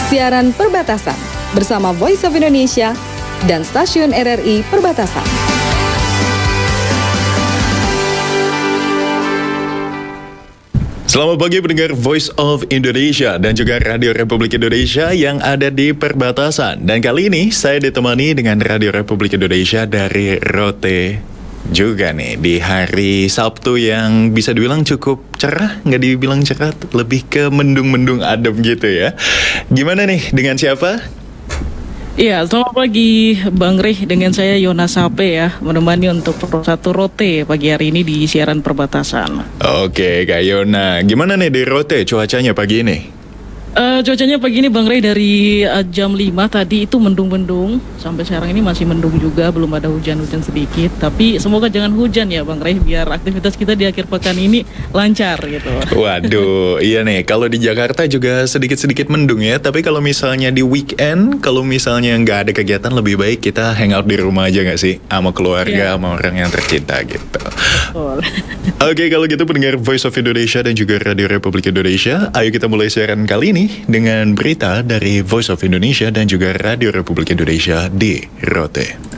Siaran Perbatasan bersama Voice of Indonesia dan Stasiun RRI Perbatasan. Selamat pagi pendengar Voice of Indonesia dan juga Radio Republik Indonesia yang ada di perbatasan. Dan kali ini saya ditemani dengan Radio Republik Indonesia dari Rote juga nih di hari Sabtu yang bisa dibilang cukup cerah, nggak dibilang cerah, lebih ke mendung-mendung adem gitu ya. Gimana nih, dengan siapa? Iya, selamat pagi Bang Reh, dengan saya Yona Sape ya, menemani untuk satu Rote pagi hari ini di siaran perbatasan. Oke Kak Yona, gimana nih di Rote cuacanya pagi ini? Cuacanya pagi ini Bang Rey dari jam 5 tadi itu mendung-mendung. Sampai sekarang ini masih mendung juga, belum ada hujan-hujan sedikit. Tapi semoga jangan hujan ya Bang Rey, biar aktivitas kita di akhir pekan ini lancar gitu. Waduh, iya nih, kalau di Jakarta juga sedikit-sedikit mendung ya. Tapi kalau misalnya di weekend, kalau misalnya nggak ada kegiatan, lebih baik kita hangout di rumah aja nggak sih? Sama keluarga, sama orang yang tercinta gitu. Betul. Oke, kalau gitu pendengar Voice of Indonesia dan juga Radio Republik Indonesia, ayo kita mulai siaran kali ini dengan berita dari Voice of Indonesia dan juga Radio Republik Indonesia di Rote.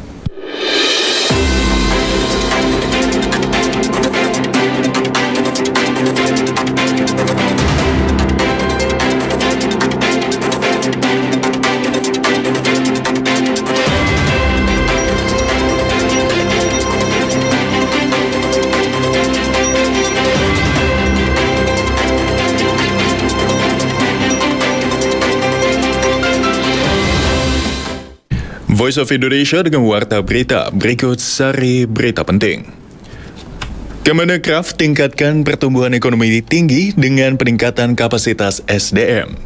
Voice of Indonesia dengan warta berita, berikut sari berita penting. Kemenekraf tingkatkan pertumbuhan ekonomi tinggi dengan peningkatan kapasitas SDM.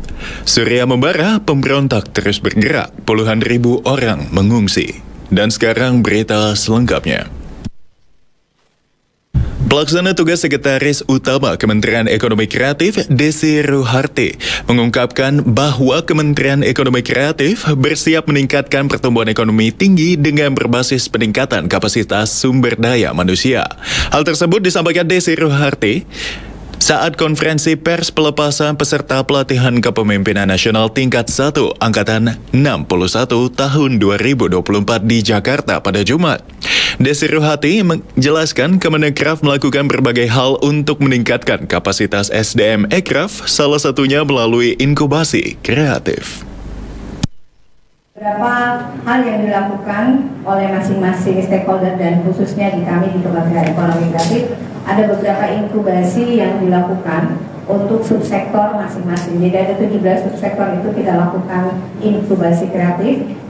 Surya membara, pemberontak terus bergerak, puluhan ribu orang mengungsi. Dan sekarang berita selengkapnya. Pelaksana tugas Sekretaris Utama Kementerian Ekonomi Kreatif, Desi Ruharti, mengungkapkan bahwa Kementerian Ekonomi Kreatif bersiap meningkatkan pertumbuhan ekonomi tinggi dengan berbasis peningkatan kapasitas sumber daya manusia. Hal tersebut disampaikan Desi Ruharti saat konferensi pers pelepasan peserta pelatihan kepemimpinan nasional tingkat 1 Angkatan 61 tahun 2024 di Jakarta pada Jumat. Desi Ruharti menjelaskan Kemenekraf melakukan berbagai hal untuk meningkatkan kapasitas SDM Ekraf, salah satunya melalui inkubasi kreatif. Beberapa hal yang dilakukan oleh masing-masing stakeholder dan khususnya di kami di Kementerian Ekonomi Kreatif, ada beberapa inkubasi yang dilakukan untuk subsektor masing-masing. Jadi ada 17 subsektor itu kita lakukan inkubasi kreatif.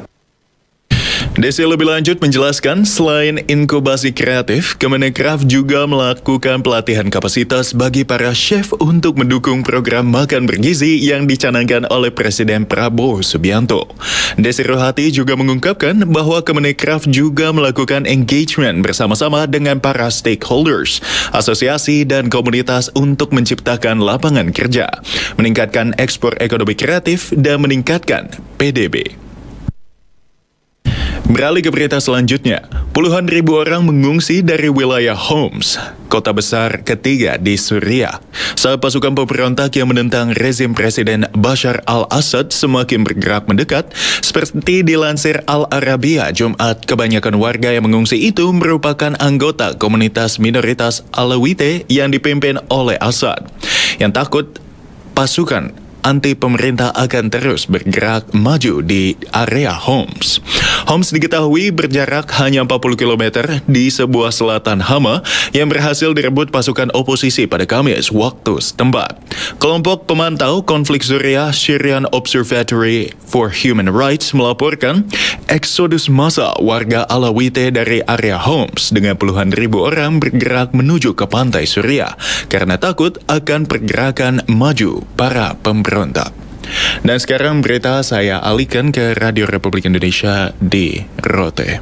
Desi lebih lanjut menjelaskan, selain inkubasi kreatif, Kemenekraf juga melakukan pelatihan kapasitas bagi para chef untuk mendukung program makan bergizi yang dicanangkan oleh Presiden Prabowo Subianto. Desi Ruharti juga mengungkapkan bahwa Kemenekraf juga melakukan engagement bersama-sama dengan para stakeholders, asosiasi dan komunitas untuk menciptakan lapangan kerja, meningkatkan ekspor ekonomi kreatif, dan meningkatkan PDB. Beralih ke berita selanjutnya, puluhan ribu orang mengungsi dari wilayah Homs, kota besar ketiga di Suriah, saat pasukan pemberontak yang menentang rezim Presiden Bashar al-Assad semakin bergerak mendekat. Seperti dilansir Al Arabiya Jumat, kebanyakan warga yang mengungsi itu merupakan anggota komunitas minoritas Alawite yang dipimpin oleh Assad, yang takut pasukan anti pemerintah akan terus bergerak maju di area Homs. Homs diketahui berjarak hanya 40 km di sebuah selatan Hama yang berhasil direbut pasukan oposisi pada Kamis waktu setempat. Kelompok pemantau konflik Suriah Syrian Observatory for Human Rights melaporkan eksodus massa warga Alawite dari area Homs dengan puluhan ribu orang bergerak menuju ke pantai Suriah karena takut akan pergerakan maju para pemberontak. Dan sekarang berita saya alihkan ke Radio Republik Indonesia di Rote.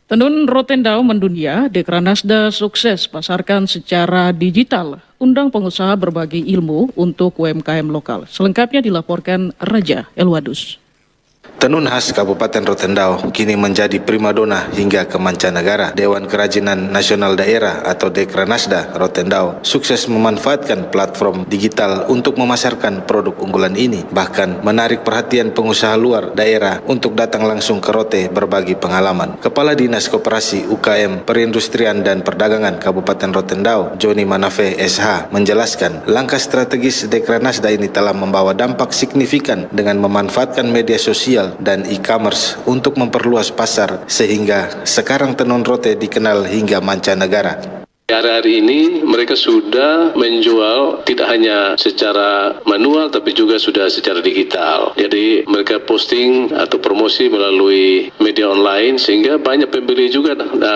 Tenun Rotendao mendunia, Dekranasda sukses pasarkan secara digital, undang pengusaha berbagi ilmu untuk UMKM lokal. Selengkapnya dilaporkan Raja Elwadus. Tenun khas Kabupaten Rotendao kini menjadi primadona hingga ke mancanegara. Dewan Kerajinan Nasional Daerah atau Dekranasda Rotendao sukses memanfaatkan platform digital untuk memasarkan produk unggulan ini, bahkan menarik perhatian pengusaha luar daerah untuk datang langsung ke Rote berbagi pengalaman. Kepala Dinas Koperasi UKM Perindustrian dan Perdagangan Kabupaten Rotendao, Joni Manafe SH, menjelaskan langkah strategis Dekranasda ini telah membawa dampak signifikan dengan memanfaatkan media sosial dan e-commerce untuk memperluas pasar sehingga sekarang tenun Rote dikenal hingga mancanegara. Hari-hari ini mereka sudah menjual tidak hanya secara manual tapi juga sudah secara digital. Jadi mereka posting atau promosi melalui media online sehingga banyak pembeli juga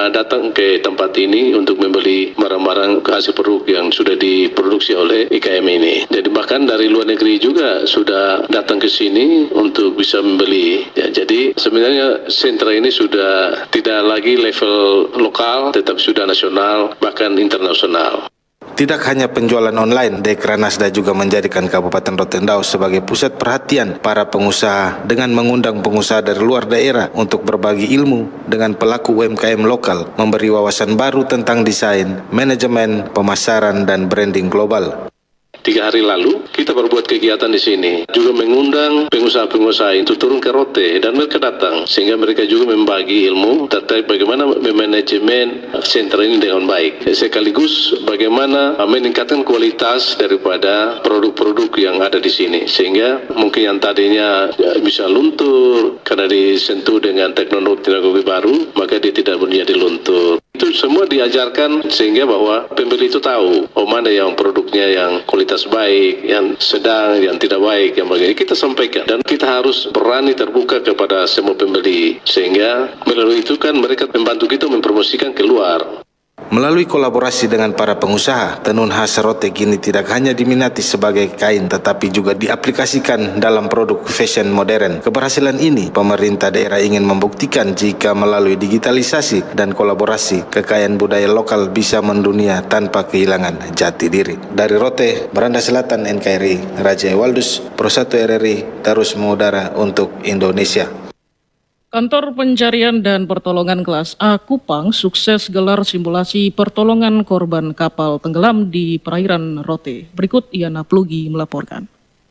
datang ke tempat ini untuk membeli barang-barang hasil produk yang sudah diproduksi oleh IKM ini. Jadi bahkan dari luar negeri juga sudah datang ke sini untuk bisa membeli. Ya, jadi sebenarnya sentra ini sudah tidak lagi level lokal tetapi sudah nasional bahkan internasional. Tidak hanya penjualan online, Dekranasda juga menjadikan Kabupaten Rotendao sebagai pusat perhatian para pengusaha dengan mengundang pengusaha dari luar daerah untuk berbagi ilmu dengan pelaku UMKM lokal, memberi wawasan baru tentang desain, manajemen, pemasaran, dan branding global. 3 hari lalu kita berbuat kegiatan di sini, juga mengundang pengusaha-pengusaha itu turun ke Rote dan mereka datang sehingga mereka juga membagi ilmu terkait bagaimana memanajemen sentra ini dengan baik, sekaligus bagaimana meningkatkan kualitas daripada produk-produk yang ada di sini sehingga mungkin yang tadinya bisa luntur karena disentuh dengan teknologi baru maka dia tidak menjadi luntur. Itu semua diajarkan sehingga bahwa pembeli itu tahu mana yang produknya yang kualitas baik, yang sedang, yang tidak baik, yang bagaimana kita sampaikan. Dan kita harus berani terbuka kepada semua pembeli sehingga melalui itu kan mereka membantu kita mempromosikan keluar. Melalui kolaborasi dengan para pengusaha, tenun khas Rote kini tidak hanya diminati sebagai kain tetapi juga diaplikasikan dalam produk fashion modern. Keberhasilan ini, pemerintah daerah ingin membuktikan jika melalui digitalisasi dan kolaborasi, kekayaan budaya lokal bisa mendunia tanpa kehilangan jati diri. Dari Rote, Beranda Selatan, NKRI, Raja Ewaldus, Pro 1 RRI, terus mengudara untuk Indonesia. Kantor Pencarian dan Pertolongan Kelas A Kupang sukses gelar simulasi pertolongan korban kapal tenggelam di perairan Rote. Berikut Yana Plugi melaporkan.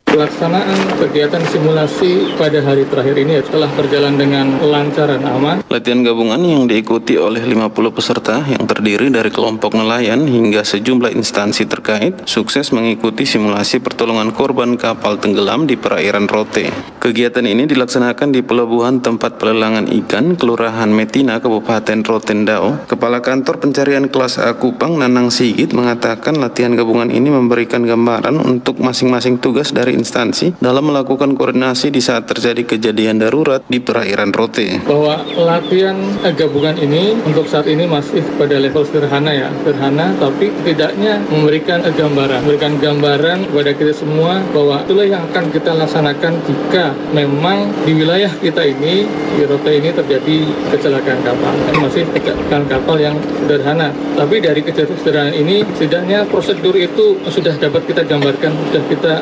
Pelaksanaan kegiatan simulasi pada hari terakhir ini telah berjalan dengan lancar dan aman. Latihan gabungan yang diikuti oleh 50 peserta yang terdiri dari kelompok nelayan hingga sejumlah instansi terkait sukses mengikuti simulasi pertolongan korban kapal tenggelam di perairan Rote. Kegiatan ini dilaksanakan di Pelabuhan Tempat Pelelangan Ikan, Kelurahan Metina, Kabupaten Rotendao. Kepala Kantor Pencarian Kelas A Kupang, Nanang Sigit, mengatakan latihan gabungan ini memberikan gambaran untuk masing-masing tugas dari instansi dalam melakukan koordinasi di saat terjadi kejadian darurat di perairan Rote. Bahwa latihan gabungan ini untuk saat ini masih pada level sederhana ya, sederhana tapi tidaknya memberikan gambaran kepada kita semua bahwa itulah yang akan kita laksanakan jika memang di wilayah kita ini, di Rote ini terjadi kecelakaan kapal. Masih kecelakaan kapal yang sederhana, tapi dari kejadian sederhana ini setidaknya prosedur itu sudah dapat kita gambarkan, sudah kita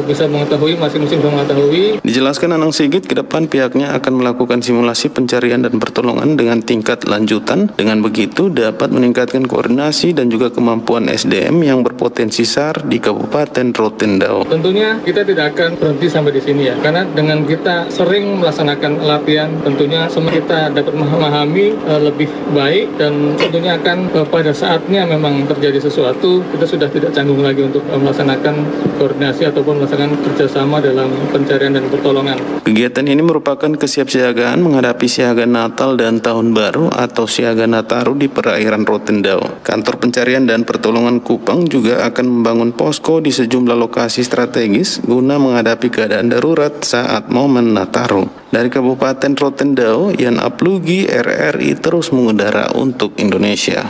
bisa mengetahui, masing-masing bisa mengetahui. Dijelaskan Anang Sigit, ke depan pihaknya akan melakukan simulasi pencarian dan pertolongan dengan tingkat lanjutan. Dengan begitu dapat meningkatkan koordinasi dan juga kemampuan SDM yang berpotensi SAR di Kabupaten Rotendao. Tentunya kita tidak akan berhenti sampai di sini ya, karena dengan kita sering melaksanakan latihan, tentunya semua kita dapat memahami lebih baik dan tentunya akan pada saatnya memang terjadi sesuatu, kita sudah tidak canggung lagi untuk melaksanakan koordinasi ataupun melaksanakan kerjasama dalam pencarian dan pertolongan. Kegiatan ini merupakan kesiapsiagaan menghadapi siaga Natal dan Tahun Baru atau siaga Nataru di perairan Rotendao. Kantor Pencarian dan Pertolongan Kupang juga akan membangun posko di sejumlah lokasi strategis guna menghadapi keadaan darurat saat momen Nataru. Dari Kabupaten Rotendao, Yan Aplugi, RRI terus mengudara untuk Indonesia.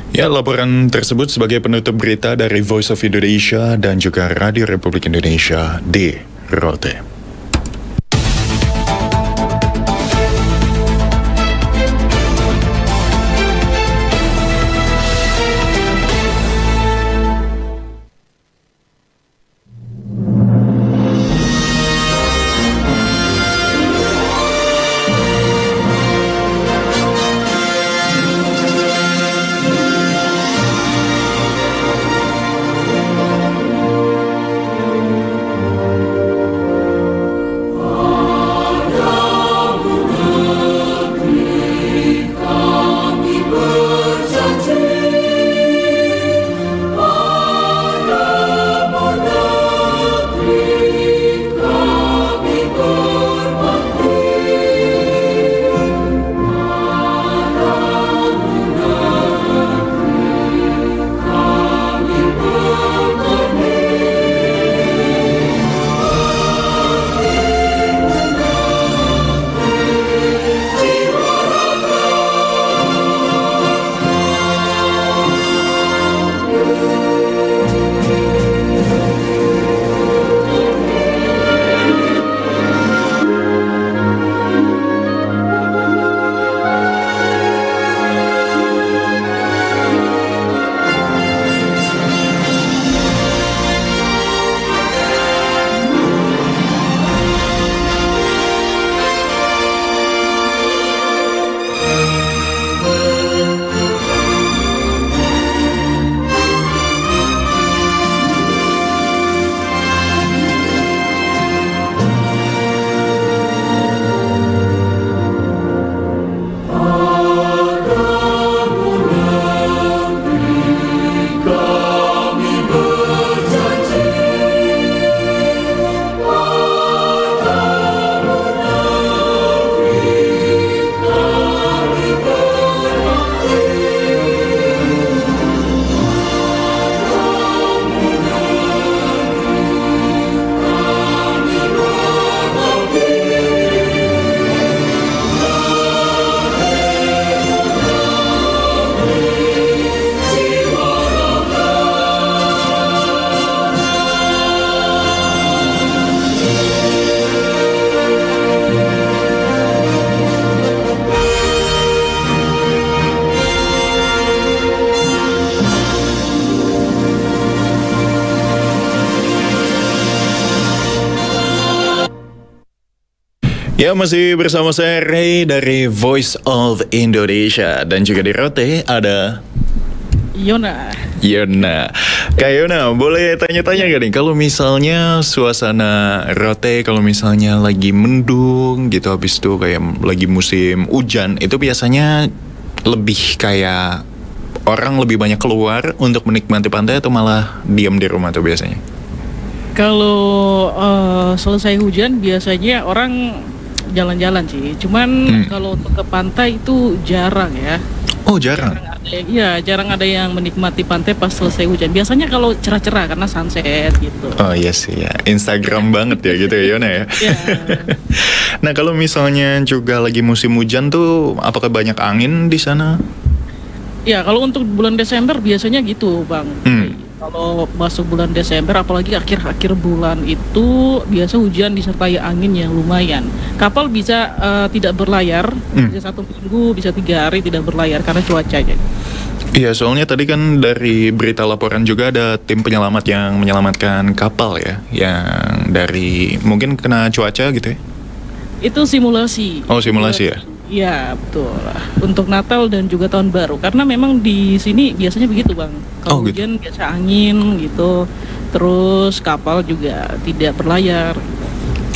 Ya, laporan tersebut sebagai penutup berita dari Voice of Indonesia dan juga Radio Republik Indonesia di Rote. Ya, masih bersama saya Ray dari Voice of Indonesia. Dan juga di Rote ada Yona. Kak Yona, boleh tanya-tanya gak nih, kalau misalnya suasana Rote, kalau misalnya lagi mendung gitu, habis itu kayak lagi musim hujan, itu biasanya lebih kayak orang lebih banyak keluar untuk menikmati pantai atau malah diam di rumah tuh biasanya? Kalau selesai hujan biasanya orang jalan-jalan sih. Cuman kalau untuk ke pantai itu jarang ya. Oh, jarang? Jarang ada yang menikmati pantai pas selesai hujan. Biasanya kalau cerah-cerah karena sunset gitu. Oh iya sih ya, Instagram banget ya gitu ya Yona ya. Nah, kalau misalnya juga lagi musim hujan tuh, apakah banyak angin di sana? Ya, kalau untuk bulan Desember biasanya gitu, Bang. Kalau masuk bulan Desember, apalagi akhir-akhir bulan itu biasa hujan disertai angin yang lumayan. Kapal bisa tidak berlayar, bisa 1 minggu, bisa 3 hari tidak berlayar karena cuacanya. Iya, soalnya tadi kan dari berita laporan juga ada tim penyelamat yang menyelamatkan kapal ya, yang dari mungkin kena cuaca gitu ya? Itu simulasi. Oh, simulasi ya? Iya, betul. Untuk Natal dan juga Tahun Baru. Karena memang di sini biasanya begitu, Bang. Kalau hujan biasa angin gitu. Terus kapal juga tidak berlayar.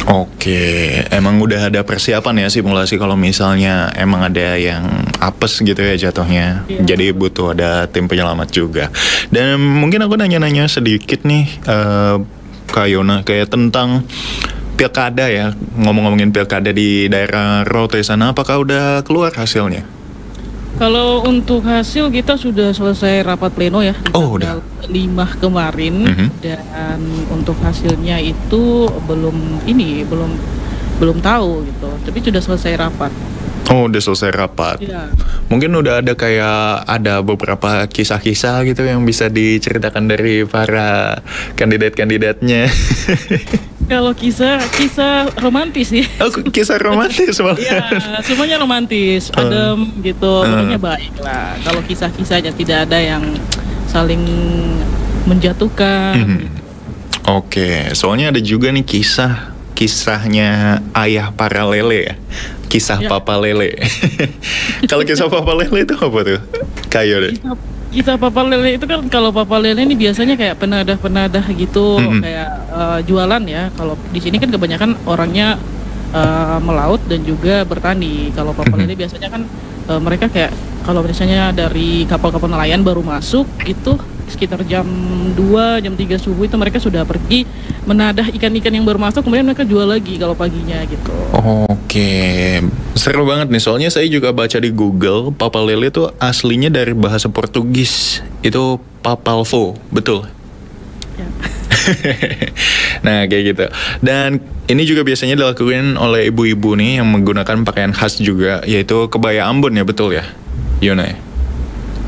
Oke, emang udah ada persiapan ya simulasi kalau misalnya emang ada yang apes gitu ya jatuhnya. Jadi butuh ada tim penyelamat juga. Dan mungkin aku nanya-nanya sedikit nih, Kak Yona, kayak tentang pilkada ya, ngomongin pilkada di daerah Rote sana, apakah udah keluar hasilnya? Kalau untuk hasil kita sudah selesai rapat pleno ya. Oh, udah. 5 kemarin dan untuk hasilnya itu belum tahu gitu. Tapi sudah selesai rapat. Oh, udah selesai rapat. Ya. Mungkin udah ada ada beberapa kisah-kisah gitu yang bisa diceritakan dari para kandidat-kandidatnya. Kalau kisah romantis sih. Oh, kisah romantis malah. Iya, semuanya romantis, adem gitu, pokoknya baik lah. Kalau kisah-kisahnya tidak ada yang saling menjatuhkan. Oke, soalnya ada juga nih kisahnya ayah para lele ya. Kisah Papa Lele. Kalau kisah Papa Lele itu apa tuh? Kayo deh. Kisah Papa Lele itu kan, kalau Papa Lele ini biasanya kayak penadah-penadah gitu, kayak jualan ya. Kalau di sini kan kebanyakan orangnya melaut dan juga bertani. Kalau Papa Lele biasanya kan mereka kayak kalau misalnya dari kapal-kapal nelayan baru masuk itu sekitar jam 2, jam 3 subuh itu mereka sudah pergi menadah ikan-ikan yang baru masuk, kemudian mereka jual lagi kalau paginya gitu. Oke, seru banget nih, soalnya saya juga baca di Google, Papa Lele itu aslinya dari bahasa Portugis, itu papalvo, betul? Ya. Nah, kayak gitu. Dan ini juga biasanya dilakukan oleh ibu-ibu nih yang menggunakan pakaian khas juga, yaitu kebaya Ambon ya, betul ya, Yona ya?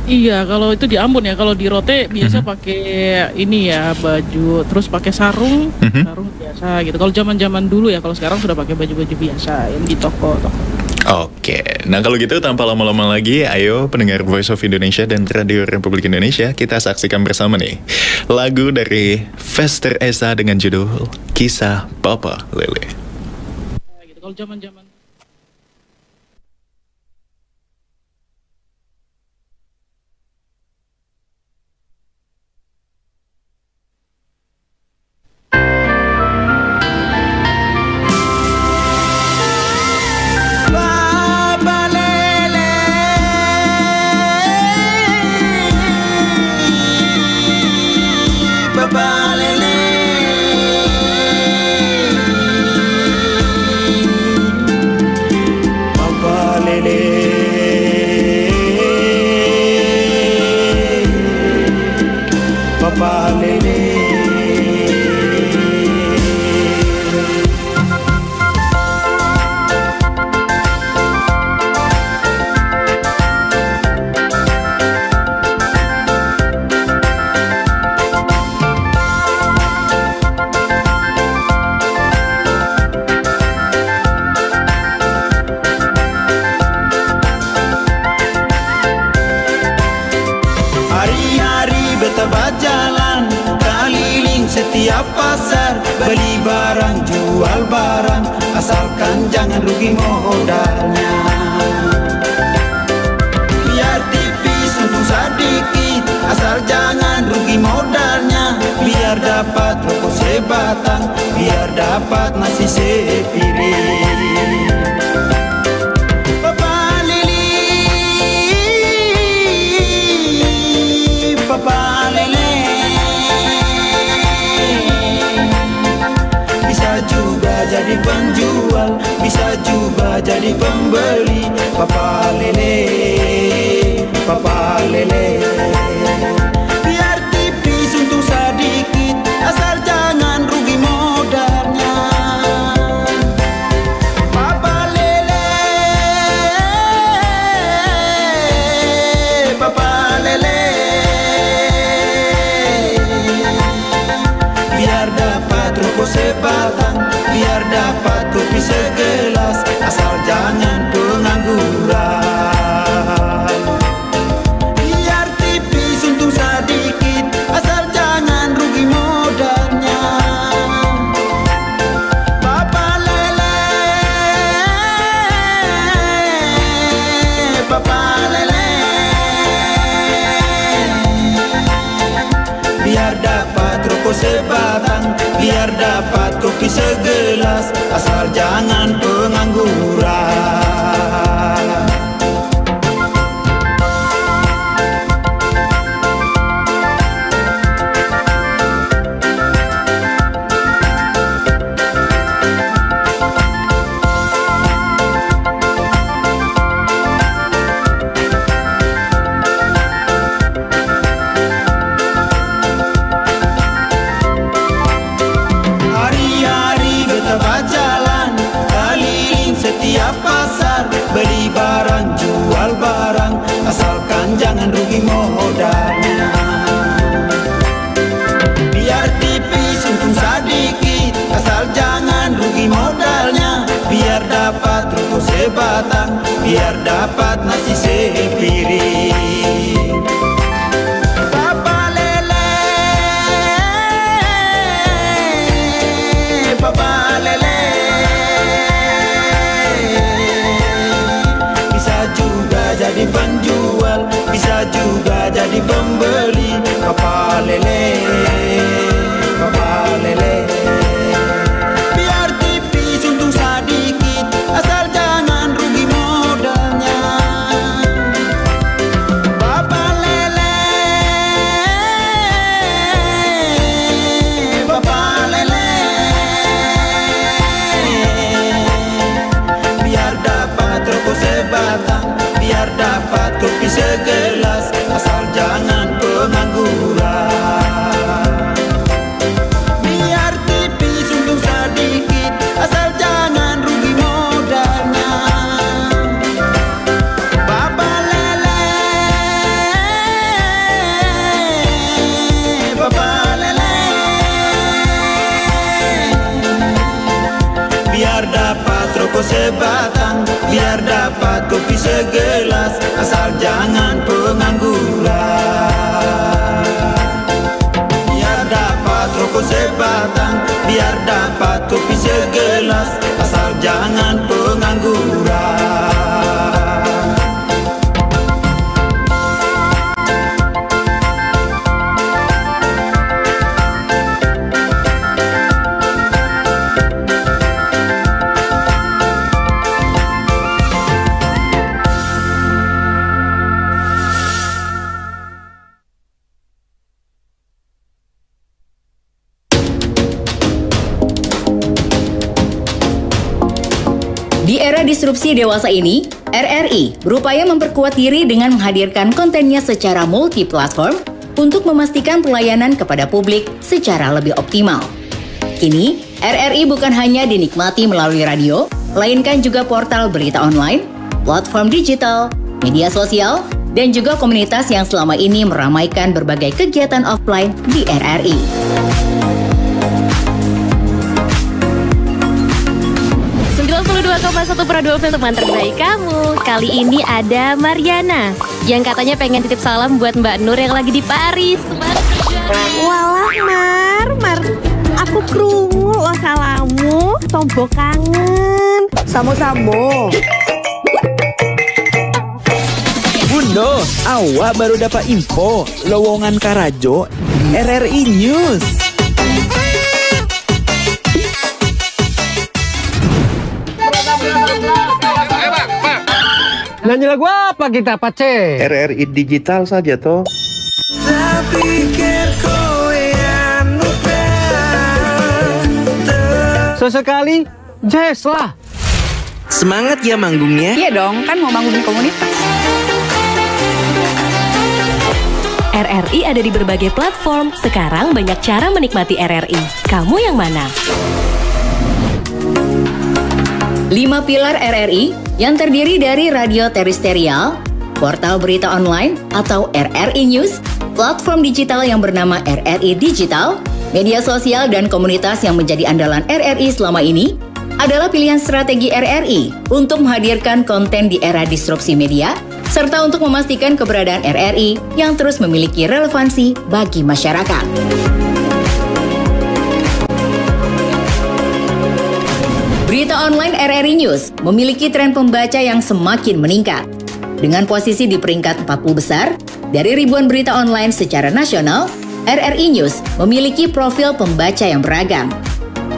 Iya, kalau itu di Ambon ya. Kalau di Rote biasa pakai ini ya, baju, terus pakai sarung, sarung biasa gitu. Kalau zaman-zaman dulu ya, kalau sekarang sudah pakai baju-baju biasa yang di toko. Oke, nah kalau gitu tanpa lama-lama lagi, ayo pendengar Voice of Indonesia dan Radio Republik Indonesia, kita saksikan bersama nih lagu dari Fester Esa dengan judul Kisah Papa Lele. Gitu. Kalau zaman-zaman setiap pasar, beli barang, jual barang, asalkan jangan rugi modalnya. Biar tipis untung sedikit, asal jangan rugi modalnya. Biar dapat rokok sebatang, biar dapat nasi sepiring. Papa Lili, Papa Lele, jadi penjual, bisa juga jadi pembeli. Papa Lele, Papa Lele. Biar tipis untung sedikit, asal jangan rugi modalnya. Papa Lele, Papa Lele. Biar dapat rokok sebatang, biar dapat kopi segelas, asal jangan pengangguran. Biar tipis untung sedikit, asal jangan rugi modalnya. Papa Lele, Papa Lele. Biar dapat rokok sebatang, biar dapat kopi segelas, asal jangan pengangguran. Setiap pasar, beli barang, jual barang, asalkan jangan rugi modalnya. Biar tipis untung sedikit, asal jangan rugi modalnya. Biar dapat rokok sebatang, biar dapat nasi sepiring. Papa Lele, Papa Lele. Jadi penjual, bisa juga jadi pembeli. Papa Lele, Papa Lele. Biar tipis untung sedikit, asal jangan rugi modalnya. Papa Lele, Papa Lele. Biar dapat rokok sebatang, biar dapat kopi segelas, asal jangan pengangguran. sebatang, biar dapat kopi segelas, asal jangan pengangguran. Biar dapat rokok sebatang, biar dapat kopi segelas, asal jangan pengangguran. Di era disrupsi dewasa ini, RRI berupaya memperkuat diri dengan menghadirkan kontennya secara multi-platform untuk memastikan pelayanan kepada publik secara lebih optimal. Kini, RRI bukan hanya dinikmati melalui radio, melainkan juga portal berita online, platform digital, media sosial, dan juga komunitas yang selama ini meramaikan berbagai kegiatan offline di RRI. Pro2 FM teman terbaik kamu. Kali ini ada Mariana yang katanya pengen titip salam buat Mbak Nur yang lagi di Paris. Walah Mar, aku krungu lo salamu, tombo kangen. Samo-samo. Bundo, awak baru dapat info lowongan Karajo di RRI News. Nyanyi lagu apa kita, Pace? RRI digital saja toh. Sesekali jazz lah. Semangat ya manggungnya. Iya dong, kan mau manggung di komunitas. RRI ada di berbagai platform. Sekarang banyak cara menikmati RRI. Kamu yang mana? 5 pilar RRI yang terdiri dari radio terestrial, portal berita online atau RRI News, platform digital yang bernama RRI Digital, media sosial dan komunitas yang menjadi andalan RRI selama ini adalah pilihan strategi RRI untuk menghadirkan konten di era disrupsi media, serta untuk memastikan keberadaan RRI yang terus memiliki relevansi bagi masyarakat. Berita online RRI News memiliki tren pembaca yang semakin meningkat. Dengan posisi di peringkat 40 besar, dari ribuan berita online secara nasional, RRI News memiliki profil pembaca yang beragam,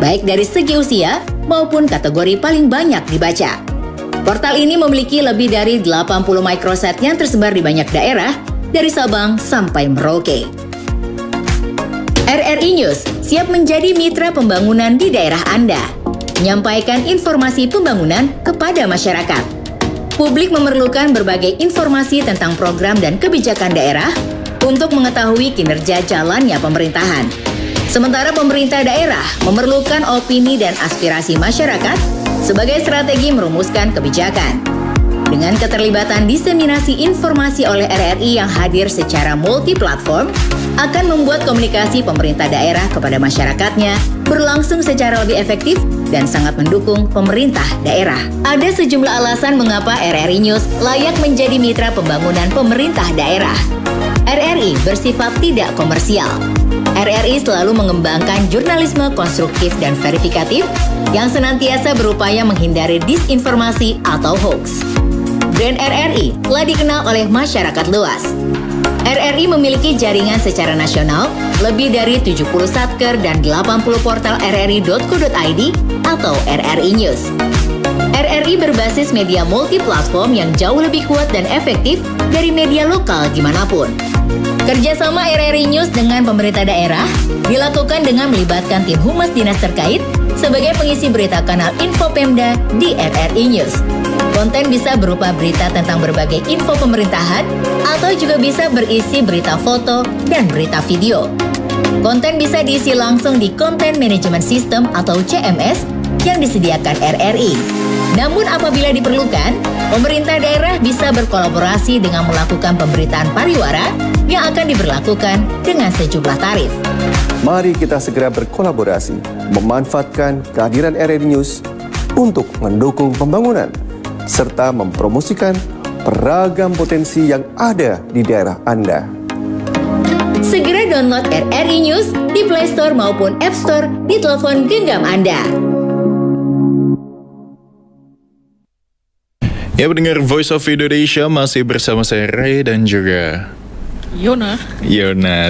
baik dari segi usia maupun kategori paling banyak dibaca. Portal ini memiliki lebih dari 80 microsite yang tersebar di banyak daerah, dari Sabang sampai Merauke. RRI News siap menjadi mitra pembangunan di daerah Anda, menyampaikan informasi pembangunan kepada masyarakat. Publik memerlukan berbagai informasi tentang program dan kebijakan daerah untuk mengetahui kinerja jalannya pemerintahan. Sementara pemerintah daerah memerlukan opini dan aspirasi masyarakat sebagai strategi merumuskan kebijakan. Dengan keterlibatan diseminasi informasi oleh RRI yang hadir secara multi-platform, akan membuat komunikasi pemerintah daerah kepada masyarakatnya berlangsung secara lebih efektif dan sangat mendukung pemerintah daerah. Ada sejumlah alasan mengapa RRI News layak menjadi mitra pembangunan pemerintah daerah. RRI bersifat tidak komersial. RRI selalu mengembangkan jurnalisme konstruktif dan verifikatif yang senantiasa berupaya menghindari disinformasi atau hoax. Brand RRI telah dikenal oleh masyarakat luas. RRI memiliki jaringan secara nasional, lebih dari 70 satker dan 80 portal rri.co.id atau RRI News. RRI berbasis media multi-platform yang jauh lebih kuat dan efektif dari media lokal dimanapun. Kerjasama RRI News dengan pemerintah daerah dilakukan dengan melibatkan tim humas dinas terkait sebagai pengisi berita kanal Info Pemda di RRI News. Konten bisa berupa berita tentang berbagai info pemerintahan atau juga bisa berisi berita foto dan berita video. Konten bisa diisi langsung di Content Management System atau CMS yang disediakan RRI. Namun apabila diperlukan, pemerintah daerah bisa berkolaborasi dengan melakukan pemberitaan pariwara yang akan diberlakukan dengan sejumlah tarif. Mari kita segera berkolaborasi, memanfaatkan kehadiran RRI News untuk mendukung pembangunan. serta mempromosikan beragam potensi yang ada di daerah Anda. Segera download RRI News di Play Store maupun App Store di telepon genggam Anda. Ya, pendengar Voice of Indonesia, masih bersama saya Ray dan juga Yona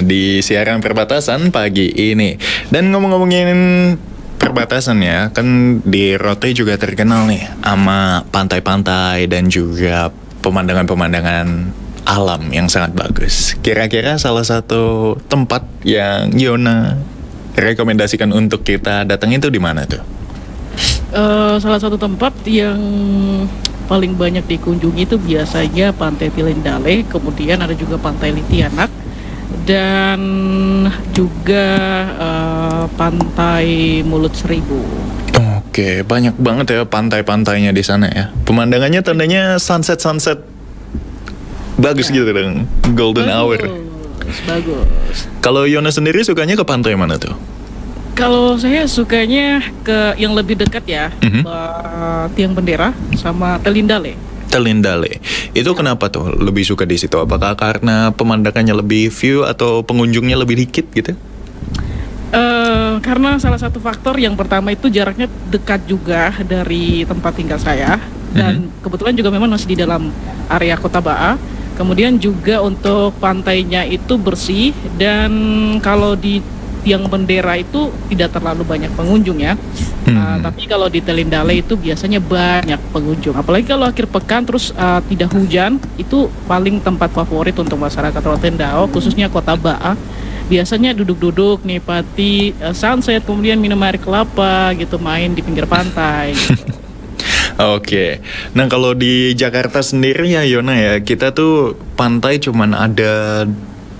di siaran perbatasan pagi ini. Dan ngomong-ngomongin perbatasan ya, kan di Rote juga terkenal nih sama pantai-pantai dan juga pemandangan-pemandangan alam yang sangat bagus. Kira-kira salah satu tempat yang Yona rekomendasikan untuk kita datangin itu di mana tuh? Salah satu tempat yang paling banyak dikunjungi itu biasanya Pantai Tilendale, kemudian ada juga Pantai Litianak, dan juga Pantai Mulut Seribu. Oke, banyak banget ya pantai-pantainya di sana ya. Pemandangannya tandanya sunset bagus gitu dong, golden hour. Bagus. Kalau Yona sendiri sukanya ke pantai mana tuh? Kalau saya sukanya ke yang lebih dekat ya, Tiang Bendera sama Telindale. Itu kenapa tuh lebih suka di situ? Apakah karena pemandangannya lebih view atau pengunjungnya lebih dikit gitu? Karena salah satu faktor yang pertama itu jaraknya dekat juga dari tempat tinggal saya, dan kebetulan juga memang masih di dalam area Kota Ba'a. Kemudian juga untuk pantainya itu bersih, dan kalau di Tiang Bendera itu tidak terlalu banyak pengunjung ya. Tapi kalau di Telindale itu biasanya banyak pengunjung. Apalagi kalau akhir pekan terus tidak hujan, itu paling tempat favorit untuk masyarakat Rotendao, khususnya Kota Ba'a. Biasanya duduk-duduk, nikmati sunset, kemudian minum air kelapa gitu, main di pinggir pantai gitu. Oke, nah kalau di Jakarta sendiri ya Yona ya, kita tuh pantai cuman ada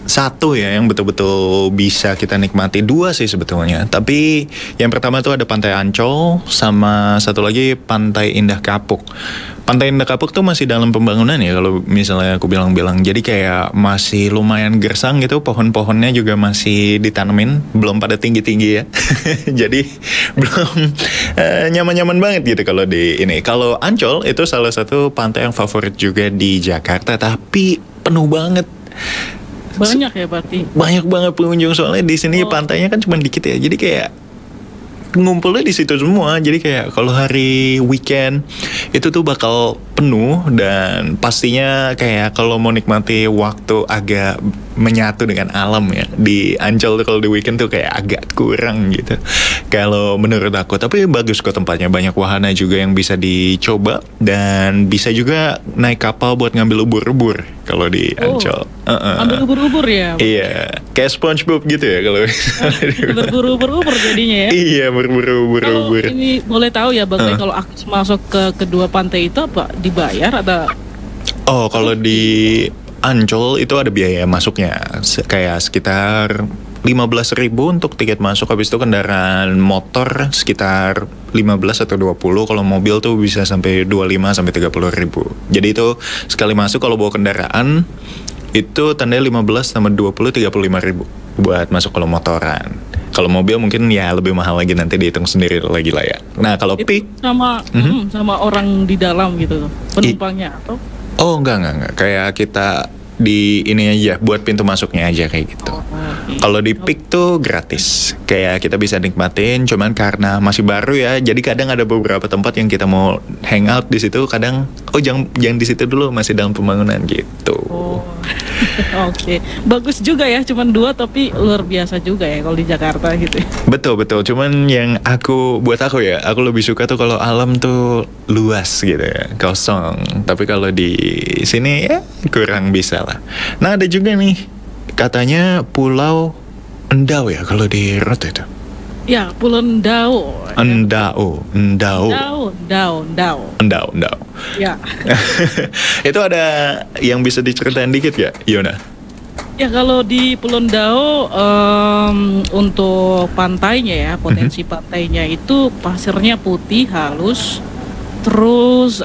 satu ya yang betul-betul bisa kita nikmati, dua sih sebetulnya. Tapi yang pertama tuh ada Pantai Ancol sama satu lagi Pantai Indah Kapuk. Pantai Indah Kapuk tuh masih dalam pembangunan ya kalau misalnya aku bilang-bilang. Jadi kayak masih lumayan gersang gitu, pohon-pohonnya juga masih ditanemin, belum pada tinggi-tinggi ya. Jadi belum nyaman-nyaman banget gitu kalau di ini. Kalau Ancol itu salah satu pantai yang favorit juga di Jakarta, tapi penuh banget. Banyak ya berarti? Banyak banget pengunjung, soalnya di sini pantainya kan cuma dikit ya. Jadi kayak ngumpulnya di situ semua. Jadi kayak kalau hari weekend itu tuh bakal penuh, dan pastinya kayak kalau mau nikmati waktu agak menyatu dengan alam ya, di Ancol tuh kalau di weekend tuh kayak agak kurang gitu kalau menurut aku. Tapi bagus kok tempatnya, banyak wahana juga yang bisa dicoba, dan bisa juga naik kapal buat ngambil ubur-ubur kalau di Ancol. Ambil ubur-ubur ya? Iya, kayak SpongeBob gitu ya kalau berburu ubur-ubur jadinya ya? Iya, berburu ubur-ubur. Kalau ini boleh tahu ya Bang, kalau akses masuk ke kedua pantai itu apa dibayar atau? Oh, kalau di Ancol itu ada biaya masuknya, kayak sekitar 15.000 untuk tiket masuk. Habis itu kendaraan motor sekitar 15 atau 20, kalau mobil tuh bisa sampai 25 sampai 30.000. Jadi itu sekali masuk. Kalau bawa kendaraan itu tandanya 15 sama 20 35.000 buat masuk kalau motoran. Kalau mobil mungkin ya lebih mahal lagi, nanti dihitung sendiri lagi lah ya. Nah kalau peak sama orang di dalam gitu penumpangnya atau? Oh enggak, kayak kita di ini aja, buat pintu masuknya aja kayak gitu. Kalau di peak tuh gratis, kayak kita bisa nikmatin. Cuman karena masih baru ya, jadi kadang ada beberapa tempat yang kita mau hangout di situ, kadang jangan di situ dulu, masih dalam pembangunan gitu. Oke, bagus juga ya, cuman 2 tapi luar biasa juga ya kalau di Jakarta gitu. Betul. Cuman yang buat aku ya, aku lebih suka tuh kalau alam tuh luas gitu ya, kosong. Tapi kalau di sini ya kurang bisa lah. Nah ada juga nih, katanya Pulau Endau ya kalau di Rote itu. Ya, Pulau Endau. Endau. Ya. Itu ada yang bisa diceritain dikit ya, Yona? Ya, kalau di Pulau Endau untuk pantainya ya, potensi pantainya itu pasirnya putih halus, terus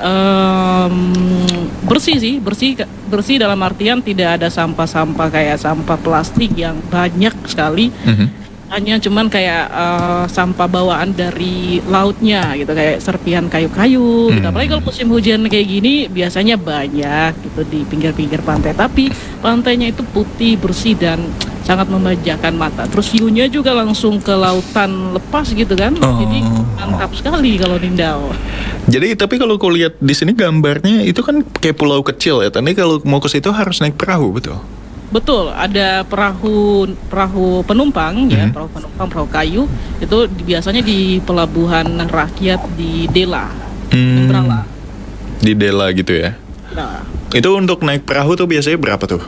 bersih dalam artian tidak ada sampah-sampah kayak sampah plastik yang banyak sekali. hanya cuman kayak sampah bawaan dari lautnya gitu, kayak serpihan kayu-kayu gitu. Apalagi kalau musim hujan kayak gini biasanya banyak gitu di pinggir-pinggir pantai, tapi pantainya itu putih, bersih, dan sangat memanjakan mata. Terus view-nya juga langsung ke lautan lepas gitu kan. Jadi mantap sekali kalau Nindau. Jadi tapi kalau kau lihat di sini gambarnya itu kan kayak pulau kecil ya. Tapi kalau mau ke situ harus naik perahu, betul? Betul, ada perahu penumpang ya, perahu kayu itu biasanya di pelabuhan rakyat di Dela, Nembrala. Di Dela gitu ya. Nah, itu untuk naik perahu tuh biasanya berapa tuh,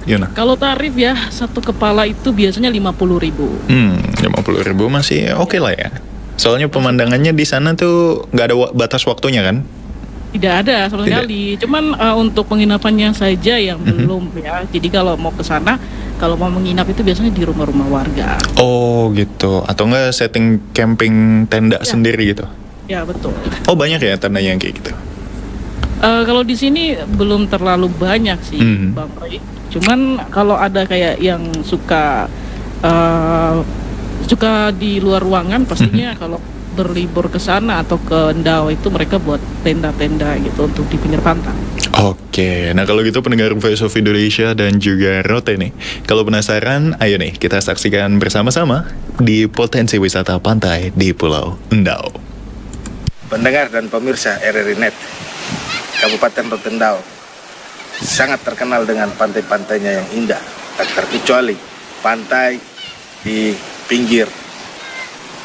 Yuna? Kalau tarif ya satu kepala itu biasanya 50.000. 50.000 masih oke lah ya. Soalnya pemandangannya di sana tuh nggak ada batas waktunya kan? Tidak ada sama sekali. Cuman untuk penginapannya saja yang belum ya. Jadi kalau mau ke sana, kalau mau menginap itu biasanya di rumah-rumah warga. Oh gitu. Atau enggak setting camping tenda sendiri gitu? Ya betul. Oh banyak ya tenda yang kayak gitu? Kalau di sini belum terlalu banyak sih, Bang Roy. Cuman kalau ada kayak yang suka di luar ruangan, pastinya kalau berlibur ke sana atau ke Ndau itu mereka buat tenda-tenda gitu untuk di pinggir pantai. Oke, nah kalau gitu pendengar Voice of Indonesia dan juga Rote nih, kalau penasaran, ayo nih kita saksikan bersama-sama di potensi wisata pantai di Pulau Ndau. Pendengar dan pemirsa RRI Net, Kabupaten Rotendao sangat terkenal dengan pantai-pantainya yang indah, tak terkecuali pantai di pinggir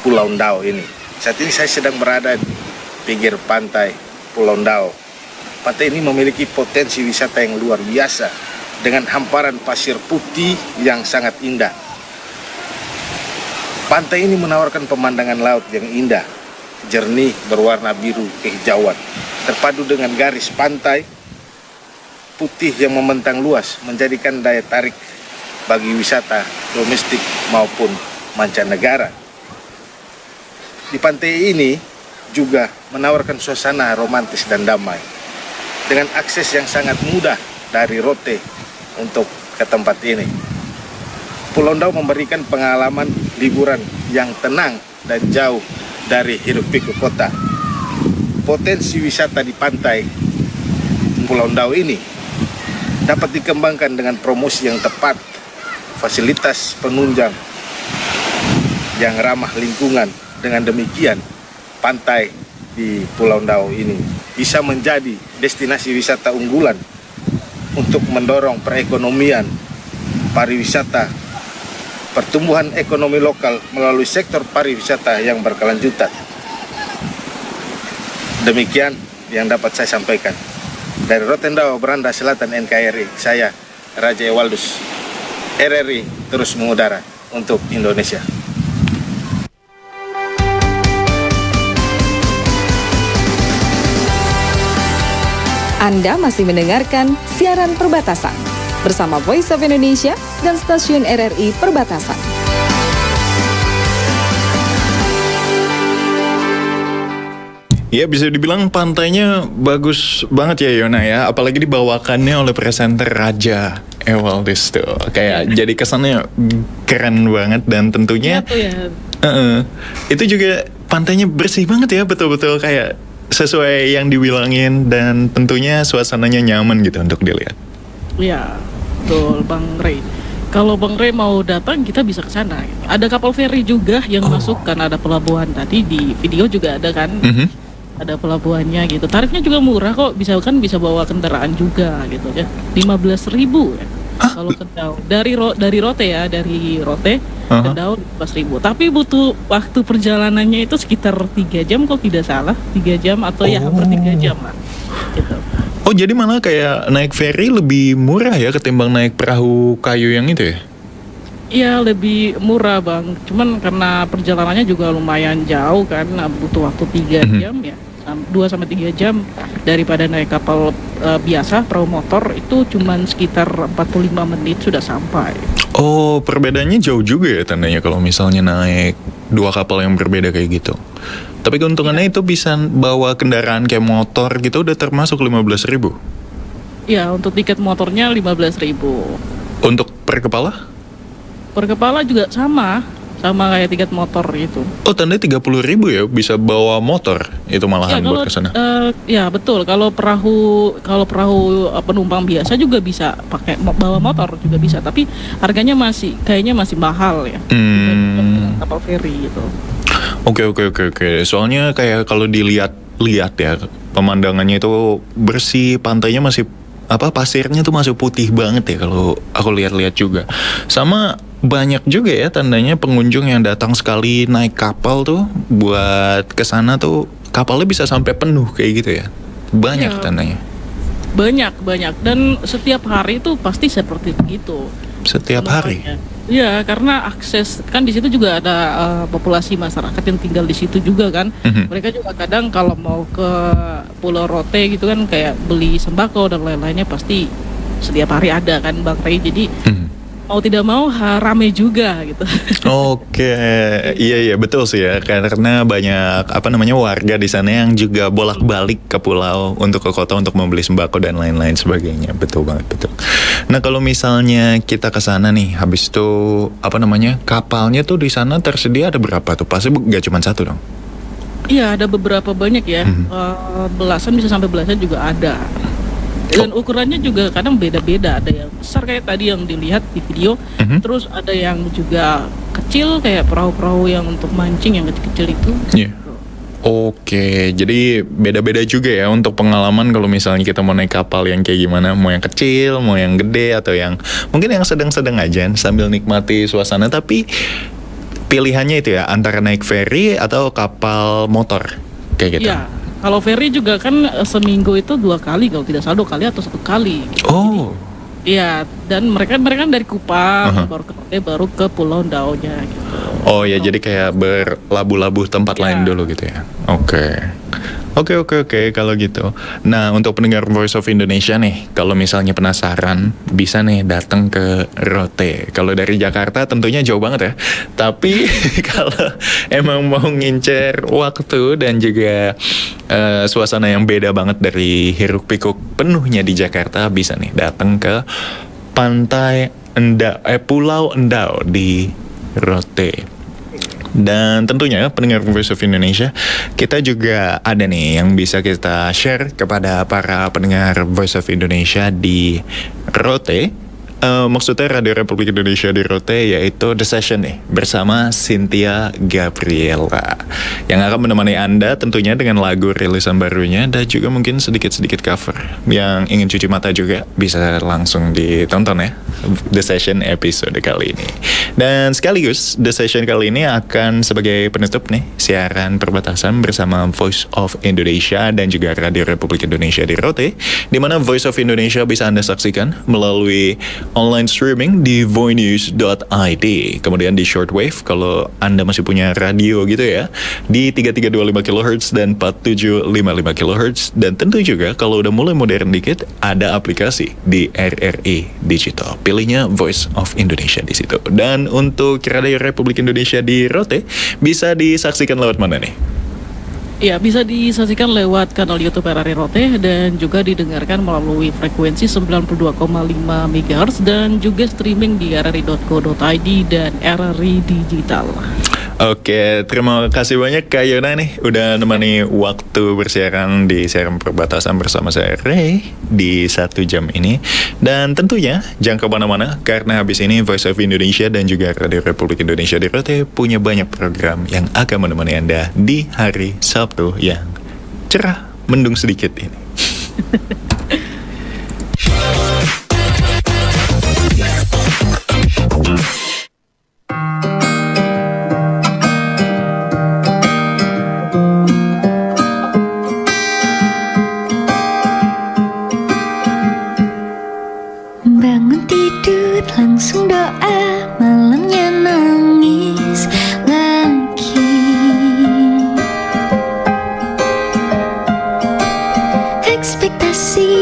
Pulau Ndau ini. Saat ini saya sedang berada di pinggir pantai Pulau Ndau. Pantai ini memiliki potensi wisata yang luar biasa dengan hamparan pasir putih yang sangat indah. Pantai ini menawarkan pemandangan laut yang indah, jernih berwarna biru kehijauan, terpadu dengan garis pantai putih yang membentang luas, menjadikan daya tarik bagi wisata domestik maupun mancanegara. Di pantai ini juga menawarkan suasana romantis dan damai, dengan akses yang sangat mudah dari Rote untuk ke tempat ini. Pulau Ndau memberikan pengalaman liburan yang tenang dan jauh dari hiruk-pikuk kota. Potensi wisata di pantai Pulau Ndau ini dapat dikembangkan dengan promosi yang tepat, fasilitas penunjang yang ramah lingkungan. Dengan demikian, pantai di Pulau Ndau ini bisa menjadi destinasi wisata unggulan untuk mendorong perekonomian, pariwisata, pertumbuhan ekonomi lokal melalui sektor pariwisata yang berkelanjutan. Demikian yang dapat saya sampaikan. Dari Rotendao, Beranda Selatan NKRI, saya Raja Ewaldus, RRI terus mengudara untuk Indonesia. Anda masih mendengarkan siaran perbatasan bersama Voice of Indonesia dan stasiun RRI Perbatasan. Ya bisa dibilang pantainya bagus banget ya Yona ya, apalagi dibawakannya oleh presenter Raja Ewaldus tuh. Kayak jadi kesannya keren banget dan tentunya itu juga pantainya bersih banget ya, betul-betul kayak sesuai yang dibilangin dan tentunya suasananya nyaman gitu untuk dilihat. Iya, betul Bang Ray. Kalau Bang Ray mau datang kita bisa ke sana. Gitu. Ada kapal feri juga yang masuk kan, ada pelabuhan tadi di video juga ada kan. Ada pelabuhannya gitu. Tarifnya juga murah kok, bisa bawa kendaraan juga gitu ya. 15.000 ya. Kalau ke Ndau dari Rote ya, dari Rote ke Ndau 15.000. Tapi butuh waktu perjalanannya itu sekitar 3 jam kalau tidak salah, 3 jam atau ya hampir 3 jam lah. Gitu. Oh jadi malah kayak naik ferry lebih murah ya ketimbang naik perahu kayu yang itu ya? Iya lebih murah Bang. Cuman karena perjalanannya juga lumayan jauh kan, butuh waktu 3 jam ya. 2-3 jam daripada naik kapal biasa, perahu motor itu cuman sekitar 45 menit sudah sampai. Oh, perbedaannya jauh juga ya tandanya kalau misalnya naik 2 kapal yang berbeda kayak gitu. Tapi keuntungannya itu bisa bawa kendaraan kayak motor gitu udah termasuk 15.000. Iya, untuk tiket motornya 15.000. Untuk per kepala? Per kepala juga sama sama kayak tiket motor gitu. Oh, tandanya 30.000 ya bisa bawa motor itu malahan buat ke sana. Ya betul. Kalau perahu penumpang biasa juga bisa pakai bawa motor juga bisa, tapi harganya kayaknya masih mahal ya. Kapal feri gitu. Oke. Soalnya kayak kalau dilihat ya, pemandangannya itu bersih, pantainya masih pasirnya tuh masih putih banget ya kalau aku lihat-lihat juga. Sama banyak juga ya tandanya pengunjung yang datang sekali naik kapal tuh buat ke sana tuh kapalnya bisa sampai penuh kayak gitu ya. Banyak tandanya. Banyak dan setiap hari itu pasti seperti begitu. Setiap hari. Iya, karena akses kan di situ juga ada populasi masyarakat yang tinggal di situ juga kan. Mereka juga kadang kalau mau ke Pulau Rote gitu kan kayak beli sembako dan lain-lainnya pasti setiap hari ada kan Bang Ray. Jadi mau tidak mau rame juga gitu. Oke, iya betul sih ya, karena banyak warga di sana yang juga bolak-balik ke pulau untuk ke kota untuk membeli sembako dan lain-lain sebagainya. Betul banget, betul. Nah, kalau misalnya kita ke sana nih, habis itu kapalnya tuh di sana tersedia ada berapa tuh? Pasti gak cuma satu dong. Iya, ada beberapa banyak ya. Belasan bisa sampai belasan juga ada. Dan ukurannya juga kadang beda-beda. Ada yang besar kayak tadi yang dilihat di video, terus ada yang juga kecil kayak perahu-perahu yang untuk mancing yang kecil-kecil itu. Oke, jadi beda-beda juga ya untuk pengalaman kalau misalnya kita mau naik kapal yang kayak gimana, mau yang kecil, mau yang gede, atau yang mungkin yang sedang-sedang aja sambil nikmati suasana. Tapi pilihannya itu ya antara naik ferry atau kapal motor kayak gitu. Iya. Kalau ferry juga kan seminggu itu 2 kali, kalau tidak salah 2 kali atau 1 kali. Oh. Iya, dan mereka dari Kupang baru ke Pulau Ndaunya gitu. Oh ya, jadi kayak berlabuh-labuh tempat lain dulu gitu ya. Oke, kalau gitu. Nah, untuk pendengar Voice of Indonesia nih, kalau misalnya penasaran, bisa nih datang ke Rote. Kalau dari Jakarta tentunya jauh banget ya. Tapi kalau emang mau ngincer waktu dan juga suasana yang beda banget dari hiruk pikuk penuhnya di Jakarta, bisa nih datang ke pantai Pulau Endau di Rote. Dan tentunya pendengar Voice of Indonesia, kita juga ada nih yang bisa kita share kepada para pendengar Voice of Indonesia di Rote. Maksudnya Radio Republik Indonesia di Rote, yaitu The Session nih bersama Cynthia Gabriela yang akan menemani Anda tentunya dengan lagu rilisan barunya dan juga mungkin sedikit-sedikit cover. Yang ingin cuci mata juga bisa langsung ditonton ya The Session episode kali ini. Dan sekaligus The Session kali ini akan sebagai penutup nih siaran perbatasan bersama Voice of Indonesia dan juga Radio Republik Indonesia di Rote, di mana Voice of Indonesia bisa Anda saksikan melalui online streaming di voinews.id, kemudian di shortwave kalau Anda masih punya radio gitu ya, di 3325 kHz dan 4755 kHz, dan tentu juga kalau udah mulai modern dikit ada aplikasi di RRI Digital. Pilihnya Voice of Indonesia di situ. Dan untuk Radio Republik Indonesia di Rote bisa disaksikan lewat mana nih? Ya, bisa disaksikan lewat kanal YouTube RRI Rote dan juga didengarkan melalui frekuensi 92,5 MHz dan juga streaming di rri.co.id dan RRI Digital. Oke, terima kasih banyak Kak Yona nih udah nemani waktu bersiaran di siaran perbatasan bersama saya Ray di 1 jam ini. Dan tentunya jangan kemana-mana karena habis ini Voice of Indonesia dan juga Radio Republik Indonesia di Rote punya banyak program yang akan menemani Anda di hari Sabtu yang cerah mendung sedikit ini. Langsung doa, malamnya nangis lagi. Ekspektasi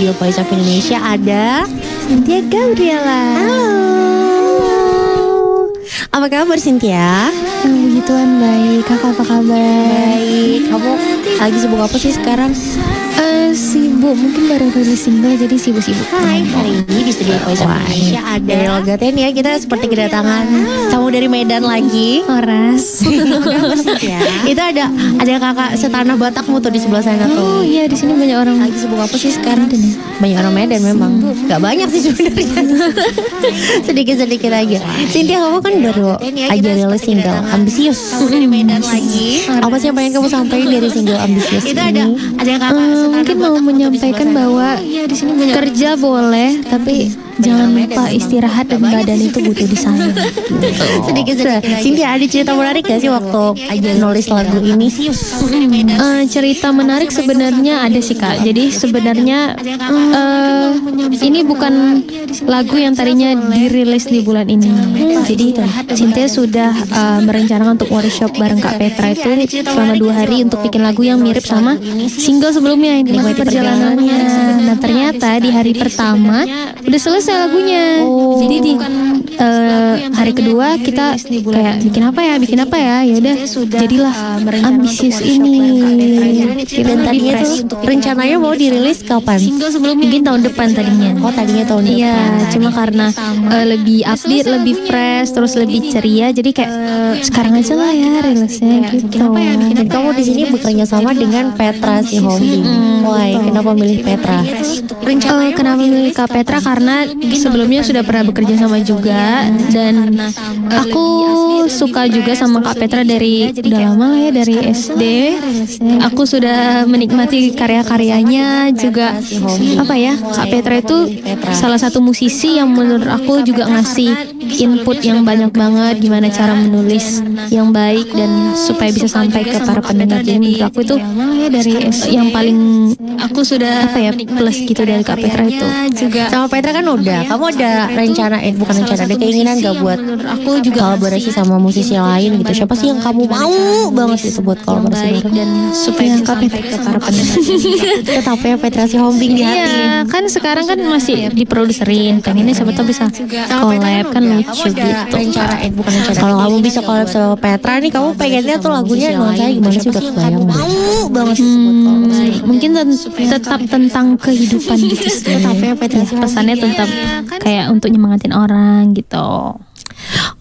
studio Voice of Indonesia ada Cynthia Gabriela. Halo. Apa kabar Cynthia? Puji Tuhan baik. Kakak apa kabar? Baik. Kamu lagi sibuk apa sih sekarang? Sibuk, mungkin baru rilis single jadi sibuk-sibuk. Hai, hari ini di studio Voice of Indonesia ada dari Logaten ya. Kita seperti kedatangan tamu dari Medan lagi. Horas. Itu ada kakak setanah Batakmu tuh di sebelah sana tuh. Oh iya, di sini banyak orang. Lagi sibuk apa sih sekarang? Banyak orang Medan memang. Gak banyak sih sebenarnya. Sedikit-sedikit aja. Cynthia, kamu kan baru aja rilis single Ambisius. Di Medan lagi. Apa sih yang pengen kamu sampaikan dari single Ambisius ini? Itu ada kakak mungkin mau menyampaikan bahwa kerja boleh, tapi jangan lupa istirahat dan badan itu butuh disayang. Sedikit-sedikit. Cynthia, ada cerita menarik gak sih waktu nulis lagu ini? Cerita menarik sebenarnya ada sih Kak. Jadi sebenarnya ini bukan lagu yang tadinya dirilis di bulan ini. Jadi Cynthia sudah merencanakan untuk workshop bareng Kak Petra itu selama 2 hari untuk bikin lagu yang mirip sama single sebelumnya. Ini perjalanannya. Nah ternyata di hari pertama udah selesai lagunya. Jadi di hari kedua kita kayak bikin apa ya? Ya udah jadilah Ambisius ini. Dan tadinya tuh rencananya mau dirilis kapan? Mungkin tahun depan tadinya. Oh tadinya tahun depan. Iya, cuma karena lebih update, lebih fresh, terus lebih ceria. Jadi kayak sekarang aja lah ya rilisnya gitu. Dan kamu di sini bekerja sama dengan Petra Sihombing. Why? Kenapa milih Petra? Kenapa milih Kak Petra? Karena sebelumnya sudah pernah bekerja sama juga, dan aku suka juga sama Kak Petra dari udah lama lah ya, dari SD. Aku sudah menikmati karya-karyanya juga. Apa ya, Kak Petra itu salah satu musisi yang menurut aku juga ngasih input yang banyak banget gimana cara menulis yang baik dan supaya bisa sampai ke para pendengar. Jadi menurut aku itu dari yang paling aku sudah apa ya plus gitu dari Kak Petra itu. Juga sama Petra kan udah. Kamu ada rencana bukan rencana, ada keinginan gak buat aku juga kolaborasi sama musisi lain gitu? Siapa sih yang kamu mau banget itu buat kolaborasi bareng? Dan supaya Kak Petra ke para pendengar. Tetap ya Petra Sihombing di hati. Iya, kan sekarang kan masih diproduserin. Pengennya siapa tahu bisa collab kan lucu gitu. Rencana bukan rencana. Kalau kamu bisa collab sama Petra nih, kamu pengennya tuh lagunya nuansanya gimana sih? Udah kebayang mau banget mungkin tetap tentang kehidupan gitu sih. Pesannya tetap kayak untuk nyemangatin orang gitu.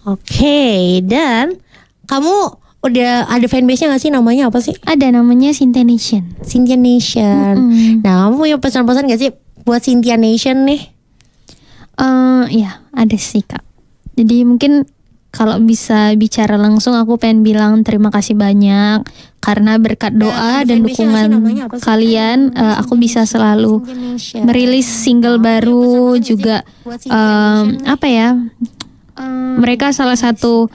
Oke, dan kamu udah ada fanbase-nya gak sih? Namanya apa sih? Ada, namanya Cynthia Nation. Cynthia Nation. Nah, kamu punya pesan-pesan gak sih buat Cynthia Nation nih? Ya ada sih Kak. Jadi mungkin kalau bisa bicara langsung aku pengen bilang terima kasih banyak karena berkat doa dan dukungan kalian aku bisa selalu merilis single baru juga. Apa ya, mereka salah satu,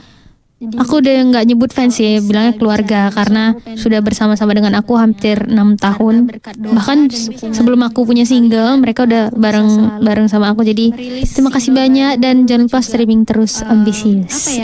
aku udah nggak nyebut fans ya, bilangnya keluarga, karena sudah bersama-sama dengan aku hampir 6 tahun. Bahkan sebelum aku punya single, mereka udah bareng sama aku. Jadi terima kasih banyak dan jangan lupa streaming terus Ambisius.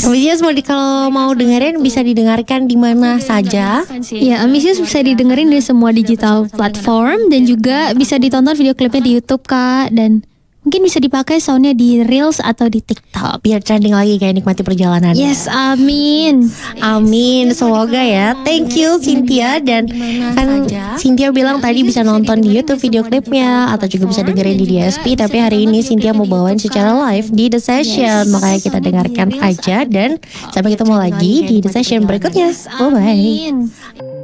Ambisius kalau mau dengerin bisa didengarkan di mana saja? Ya, Ambisius bisa didengerin di semua digital platform dan juga bisa ditonton video klipnya di YouTube Kak, dan mungkin bisa dipakai soundnya di Reels atau di TikTok biar trending lagi kayak Nikmati Perjalanan. Yes, amin. Amin, semoga ya. Thank you Cynthia. Dan kan Cynthia bilang tadi bisa nonton di YouTube video klipnya atau juga bisa dengerin di DSP. Tapi hari ini Cynthia mau bawain secara live di The Session. Makanya kita dengarkan aja dan sampai ketemu lagi di The Session berikutnya. Bye-bye.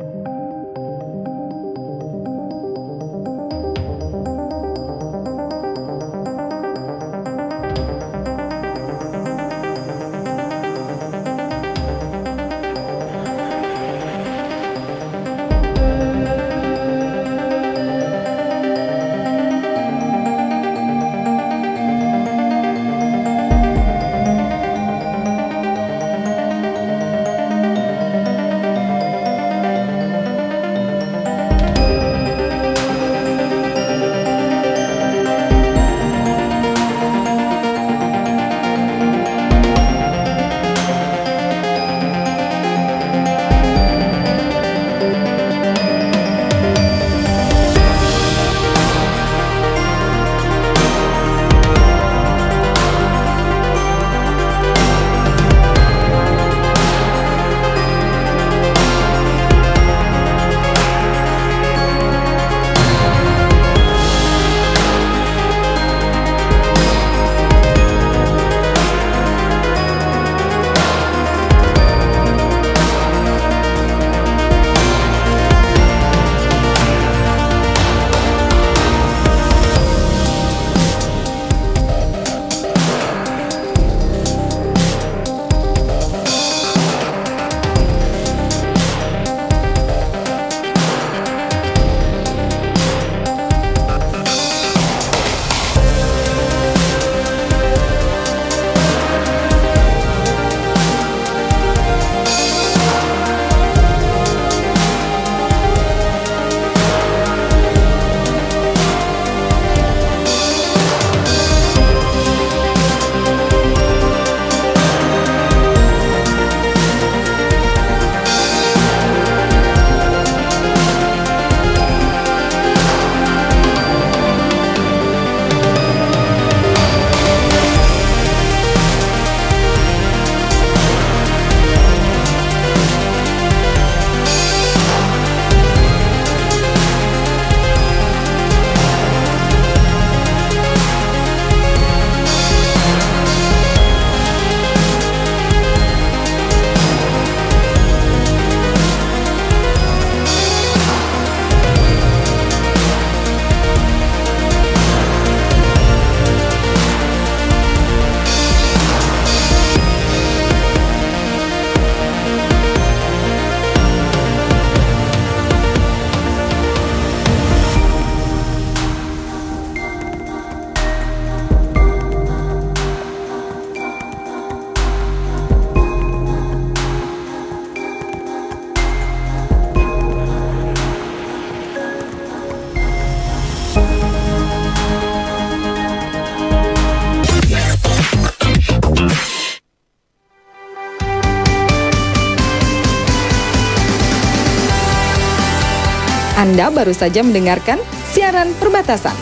Anda baru saja mendengarkan siaran perbatasan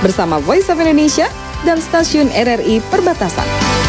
bersama Voice of Indonesia dan stasiun RRI Perbatasan.